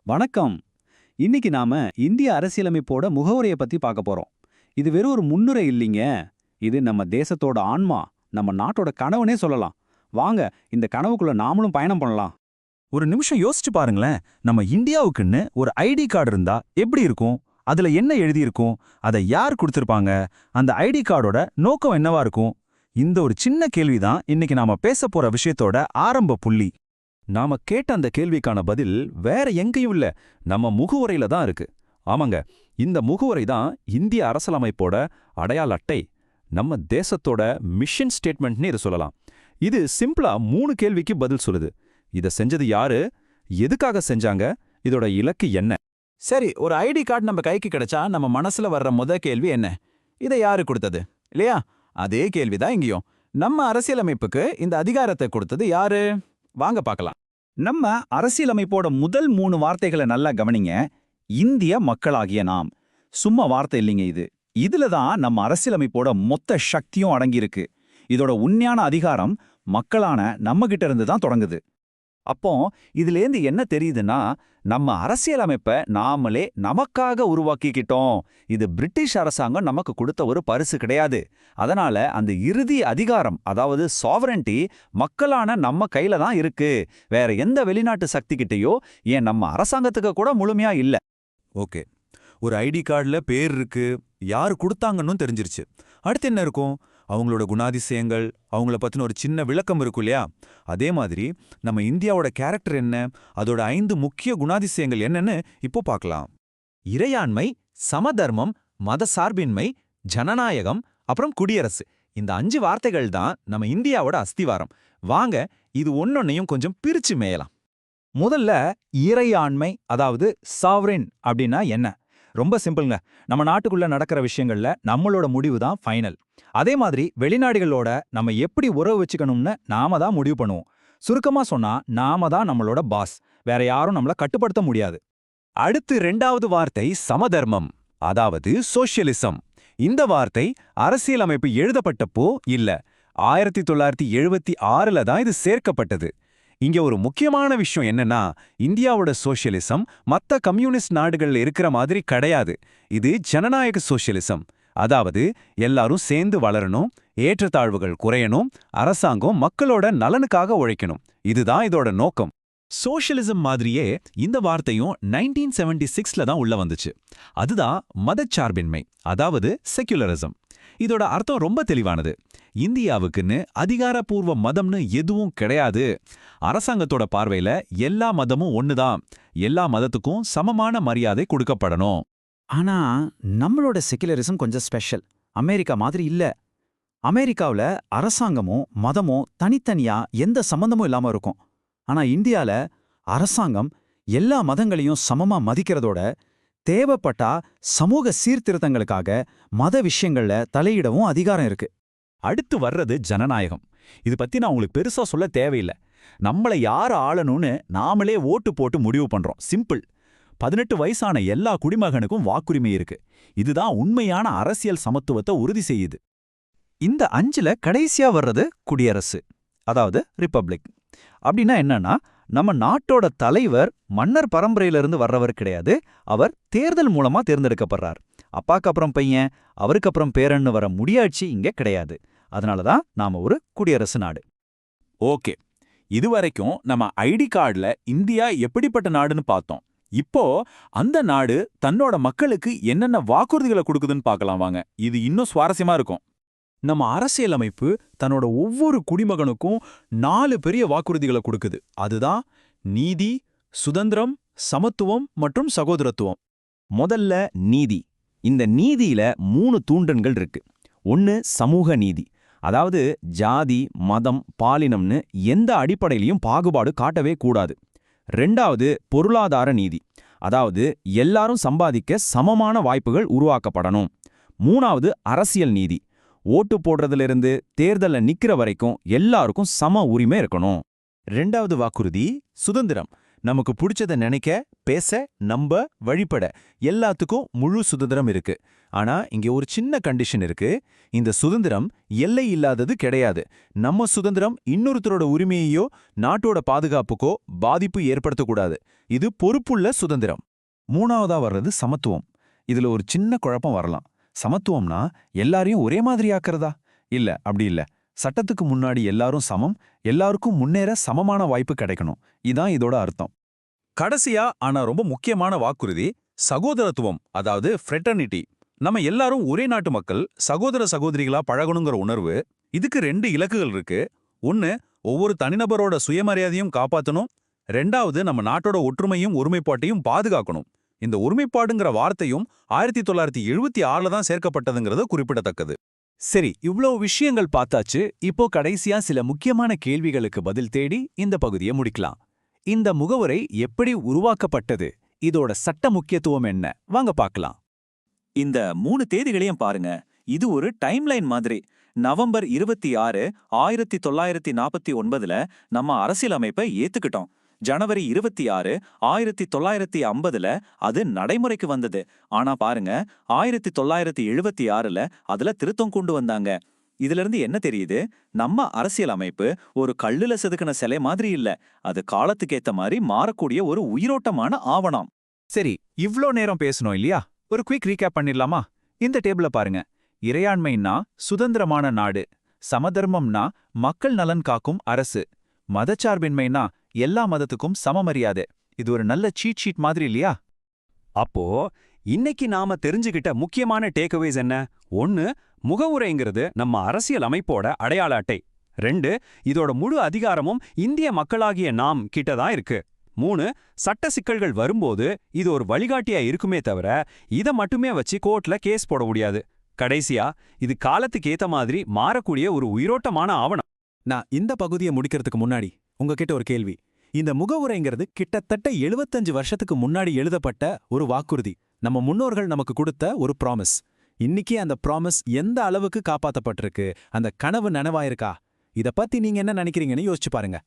வணக்கம். இன்னைக்கு நாம இந்திய அரசியலமைப்போட முகவுரைய பத்தி பார்க்க போறோம். இது வெறும் ஒரு முன்னுரை இல்லைங்க. இது நம்ம தேசத்தோட ஆன்மா, நம்ம நாட்டோட கனவுனே சொல்லலாம். வாங்க, இந்த கனவுக்குள்ள நாமளும் பயணம் பண்ணலாம். ஒரு நிமிஷம் யோசிச்சு பாருங்களேன். நம்ம இந்தியாவுக்குன்னு ஒரு ஐடி கார்டு இருந்தா எப்படி இருக்கும்? அதுல என்ன எழுதியிருக்கும்? அதை யார் கொடுத்திருப்பாங்க? அந்த ஐடி கார்டோட நோக்கம் என்னவா இருக்கும்? இந்த ஒரு சின்ன கேள்விதான் இன்னைக்கு நாம பேச போற விஷயத்தோட ஆரம்ப புள்ளி. நாம கேட்ட அந்த கேள்விக்கான பதில் வேற எங்கேயும் இல்ல, நம்ம முகவுரையில தான் இருக்கு. ஆமாங்க, இந்த முகவுரை தான் இந்திய அரசியலமைப்போட அடையாள அட்டை. நம்ம தேசத்தோட மிஷன் ஸ்டேட்மெண்ட்னு இதை சொல்லலாம். இது சிம்பிளா 3 கேள்விக்கு பதில் சொல்லுது. இத செஞ்சது யாரு? எதுக்காக செஞ்சாங்க? இதோட இலக்கு என்ன? சரி, ஒரு ஐடி கார்டு நம்ம கைக்கு கிடைச்சா நம்ம மனசுல வர்ற கேள்வி என்ன? இதை யாரு கொடுத்தது? இல்லையா? அதே கேள்விதான் இங்கேயும். நம்ம அரசியலமைப்புக்கு இந்த அதிகாரத்தை கொடுத்தது யாரு? வாங்க பார்க்கலாம். நம்ம அரசியலமைப்போட முதல் 3 வார்த்தைகளை நல்லா கவனிங்க. இந்திய மக்களாகிய நாம். சும்மா வார்த்தை இல்லைங்க இது. இதுல தான் நம்ம அரசியலமைப்போட மொத்த சக்தியும் அடங்கியிருக்கு. இதோட உண்மையான அதிகாரம் மக்களான நம்ம கிட்ட இருந்து தான் தொடங்குது. அப்போ இதுலேருந்து என்ன தெரியுதுன்னா, நம்ம அரசியலமைப்ப நாமளே நமக்காக உருவாக்கிக்கிட்டோம். இது பிரிட்டிஷ் அரசாங்கம் நமக்கு கொடுத்த ஒரு பரிசு கிடையாது. அதனால அந்த இறுதி அதிகாரம், அதாவது சாவரன்டி, மக்களான நம்ம கையில தான் இருக்கு. வேற எந்த வெளிநாட்டு சக்திகிட்டயோ, ஏன் நம்ம அரசாங்கத்துக்கு கூட முழுமையா இல்ல. ஓகே, ஒரு ஐடி கார்டுல பேர் இருக்கு, யாரு கொடுத்தாங்கன்னு தெரிஞ்சிருச்சு. அடுத்து என்ன இருக்கும்? அவங்களோட குணாதிசயங்கள், அவங்கள பத்தின ஒரு சின்ன விளக்கம் இருக்கும் இல்லையா? அதே மாதிரி நம்ம இந்தியாவோட கேரக்டர் என்ன, அதோட 5 முக்கிய குணாதிசயங்கள் என்னன்னு இப்போ பார்க்கலாம். இறையாண்மை, சமதர்மம், மத சார்பின்மை, ஜனநாயகம், அப்புறம் குடியரசு. இந்த 5 வார்த்தைகள் தான் நம்ம இந்தியாவோட அஸ்திவாரம். வாங்க, இது ஒன்னொன்னையும் கொஞ்சம் பிரிச்சு மேயலாம். முதல்ல இறையாண்மை, அதாவது சாவரின் அப்படின்னா என்ன? ரொம்ப சிம்பிள்ங்க. நம்ம நாட்டுக்குள்ள நடக்கிற விஷயங்கள்ல நம்மளோட முடிவு தான் ஃபைனல். அதே மாதிரி வெளிநாடுகளோட நம்ம எப்படி உறவு வச்சுக்கணும்னு நாம தான் முடிவு பண்ணுவோம். சுருக்கமா சொன்னா, நாம தான் நம்மளோட பாஸ். வேற யாரும் நம்மள கட்டுப்படுத்த முடியாது. அடுத்து 2வது வார்த்தை சமதர்மம், அதாவது சோஷியலிசம். இந்த வார்த்தை அரசியலமைப்பு எழுதப்பட்டப்போ இல்ல, 1976ல தான் இது சேர்க்கப்பட்டது. இங்க ஒரு முக்கியமான விஷயம் என்னன்னா, இந்தியாவோட சோஷியலிசம் மத்த கம்யூனிஸ்ட் நாடுகள்ல இருக்கிற மாதிரி கிடையாது. இது ஜனநாயக சோஷியலிசம். அதாவது எல்லாரும் சேர்ந்து வளரணும், ஏற்றத்தாழ்வுகள் குறையணும், அரசாங்கம் மக்களோட நலனுக்காக உழைக்கணும். இதுதான் இதோட நோக்கம். சோஷியலிசம் மாதிரியே இந்த வார்த்தையும் 1976ல தான் உள்ள வந்துச்சு. அதுதான் மதச்சார்பின்மை, அதாவது செக்யுலரிசம். இதோட அர்த்தம் ரொம்ப தெளிவானது. இந்தியாவுக்குன்னு அதிகாரப்பூர்வ மதம்னு எதுவும் கிடையாது. அரசாங்கத்தோட பார்வையில எல்லா மதமும் ஒண்ணுதான். எல்லா மதத்துக்கும் சமமான மரியாதை கொடுக்கப்படணும். ஆனா நம்மளோட செக்குலரிசம் கொஞ்சம் ஸ்பெஷல். அமெரிக்கா மாதிரி இல்ல. அமெரிக்காவுல அரசாங்கமும் மதமும் தனித்தனியா எந்த சம்பந்தமும் இல்லாம இருக்கும். ஆனா இந்தியால அரசாங்கம் எல்லா மதங்களையும் சமமா மதிக்கிறதோட, தேவைப்பட்டா சமூக சீர்திருத்தங்களுக்காக மத விஷயங்கள்ல தலையிடவும் அதிகாரம் இருக்கு. அடுத்து வர்றது ஜனநாயகம். இது பத்தி நான் உங்களுக்கு பெருசா சொல்ல தேவையில்லை. நம்மளை யார் ஆளணும்னு நாமளே ஓட்டு போட்டு முடிவு பண்றோம். சிம்பிள். 18 வயசான எல்லா குடிமகனுக்கும் வாக்குரிமை இருக்கு. இதுதான் உண்மையான அரசியல் சமத்துவத்தை உறுதி செய்யுது. இந்த 5ல கடைசியா வர்றது குடியரசு, அதாவது ரிப்பப்ளிக். அப்படின்னா என்னன்னா, நம்ம நாட்டோட தலைவர் மன்னர் பரம்பரையிலிருந்து வர்றவர் கிடையாது. அவர் தேர்தல் மூலமா தேர்ந்தெடுக்கப்படுறார். அப்பாக்கு அப்புறம் பையன், அவருக்கு அப்புறம் பேரன்னு வர முடியாட்சி இங்க கிடையாது. அதனாலதான் நாம ஒரு குடியரசு நாடு. ஓகே, இதுவரைக்கும் நம்ம ஐடி கார்டுல இந்தியா எப்படிப்பட்ட நாடுன்னு பார்த்தோம். இப்போ அந்த நாடு தன்னோட மக்களுக்கு என்னென்ன வாக்குறுதிகளை கொடுக்குதுன்னு பார்க்கலாம் வாங்க. இது இன்னும் சுவாரஸ்யமா இருக்கும். நம்ம அரசியலமைப்பு தன்னோட ஒவ்வொரு குடிமகனுக்கும் 4 பெரிய வாக்குறுதிகளை கொடுக்குது. அதுதான் நீதி, சுதந்திரம், சமத்துவம் மற்றும் சகோதரத்துவம். முதல்ல நீதி. இந்த நீதியில 3 தூண்டன்கள் இருக்கு. ஒன்னு சமூக நீதி, அதாவது ஜாதி, மதம், பாலினம்னு எந்த அடிப்படையிலையும் பாகுபாடு காட்டவே கூடாது. 2வது பொருளாதார நீதி, அதாவது எல்லாரும் சம்பாதிக்க சமமான வாய்ப்புகள் உருவாக்கப்படணும். 3வது அரசியல் நீதி, ஓட்டு போடுறதிலிருந்து தேர்தல்ல நிக்கிற வரைக்கும் எல்லாருக்கும் சம உரிமை இருக்கணும். 2வது வாக்குறுதி சுதந்திரம். நமக்கு பிடிச்சத நினைக்க, பேச, நம்ப, வழிபட எல்லாத்துக்கும் முழு சுதந்திரம் இருக்கு. ஆனா இங்க ஒரு சின்ன கண்டிஷன் இருக்கு. இந்த சுதந்திரம் எல்லை இல்லாதது கிடையாது. நம்ம சுதந்திரம் இன்னொருத்தரோட உரிமையையோ நாட்டோட பாதுகாப்புக்கோ பாதிப்பு ஏற்படுத்தக்கூடாது. இது பொறுப்புள்ள சுதந்திரம். மூணாவதா வர்றது சமத்துவம். இதுல ஒரு சின்ன குழப்பம் வரலாம். சமத்துவம்னா எல்லாரையும் ஒரே மாதிரி ஆக்குறதா? இல்ல, அப்படி இல்ல. சட்டத்துக்கு முன்னாடி எல்லாரும் சமம், எல்லாருக்கும் முன்னேற சமமான வாய்ப்பு கிடைக்கணும். இதான் இதோட அர்த்தம். கடைசியா ஆனா ரொம்ப முக்கியமான வாக்குறுதி சகோதரத்துவம், அதாவது ஃப்ரெட்டர்னிட்டி. நம்ம எல்லாரும் ஒரே நாட்டு மக்கள், சகோதர சகோதரிகளா பழகணுங்கிற உணர்வு. இதுக்கு 2 இலக்குகள் இருக்கு. ஒன்னு, ஒவ்வொரு தனிநபரோட சுயமரியாதையும் காப்பாத்தணும். 2வது, நம்ம நாட்டோட ஒற்றுமையும் ஒருமைப்பாட்டையும் பாதுகாக்கணும். இந்த ஒருமைப்பாடுங்கிற வார்த்தையும் 1976ல தான் சேர்க்கப்பட்டதுங்கிறது குறிப்பிடத்தக்கது. சரி, இவ்ளோ விஷயங்கள் பார்த்தாச்சு. இப்போ கடைசியா சில முக்கியமான கேள்விகளுக்கு பதில் தேடி இந்த பகுதியை முடிக்கலாம். இந்த முகவுரை எப்படி உருவாக்கப்பட்டது? இதோட சட்ட முக்கியத்துவம் என்ன? வாங்க பார்க்கலாம். இந்த 3 தேதிகளையும் பாருங்க. இது ஒரு டைம்லைன் மாதிரி. நவம்பர் 26, 1949ல நம்ம அரசியலமைப்பை ஏத்துக்கிட்டோம். ஜனவரி 26, 1950ல அது நடைமுறைக்கு வந்தது. ஆனா பாருங்க, 1976ல அதுல திருத்தம் கொண்டு வந்தாங்க. இதுல இருந்து என்ன தெரியுது? நம்ம அரசியலமைப்பு ஒரு கல்லுல செதுக்கின சிலை மாதிரி இல்ல. அது காலத்துக்கேத்த மாதிரி மாறக்கூடிய ஒரு உயிரோட்டமான ஆவணம். சரி, இவ்ளோ நேரம் பேசணும் இல்லையா? ஒரு குயிக் ரீகேப் பண்ணிடலாமா? இந்த டேபிள பாருங்க. இறையாண்மைன்னா சுதந்திரமான நாடு, சமதர்மம்னா மக்கள் நலன் காக்கும் அரசு, மதச்சார்பின்மைனா எல்லா மதத்துக்கும் சமமரியாதை. இது ஒரு நல்ல சீட் ஷீட் மாதிரி இல்லையா? அப்போ இன்னைக்கு நாம தெரிஞ்சுகிட்ட முக்கியமான டேக்அவேஸ் என்ன? 1, முகவுரைங்கிறது நம்ம அரசியல் அமைப்போட அடையாள அட்டை. 2, இதோட முழு அதிகாரமும் இந்திய மக்களாகிய நாம் கிட்ட தான் இருக்கு. 3, சட்ட சிக்கல்கள் வரும்போது இது ஒரு வழிகாட்டியா இருக்குமே தவிர இத மட்டுமே வச்சு கோர்ட்ல கேஸ் போட முடியாது. கடைசியா, இது காலத்துக்கு ஏத்த மாதிரி மாறக்கூடிய ஒரு உயிரோட்டமான ஆவணம். நான் இந்த பகுதியை முடிக்கிறதுக்கு முன்னாடி உங்ககிட்ட ஒரு கேள்வி. இந்த முகவுரைங்கிறது கிட்டத்தட்ட 75 வருஷத்துக்கு முன்னாடி எழுதப்பட்ட ஒரு வாக்குறுதி. நம்ம முன்னோர்கள் நமக்கு கொடுத்த ஒரு ப்ராமிஸ். இன்னைக்கு அந்த ப்ராமிஸ் எந்த அளவுக்கு காப்பாத்தப்பட்டிருக்கு? அந்த கனவு நனவாயிருக்கா? இத பத்தி நீங்க என்ன நினைக்கிறீங்கன்னு யோசிச்சு பாருங்க.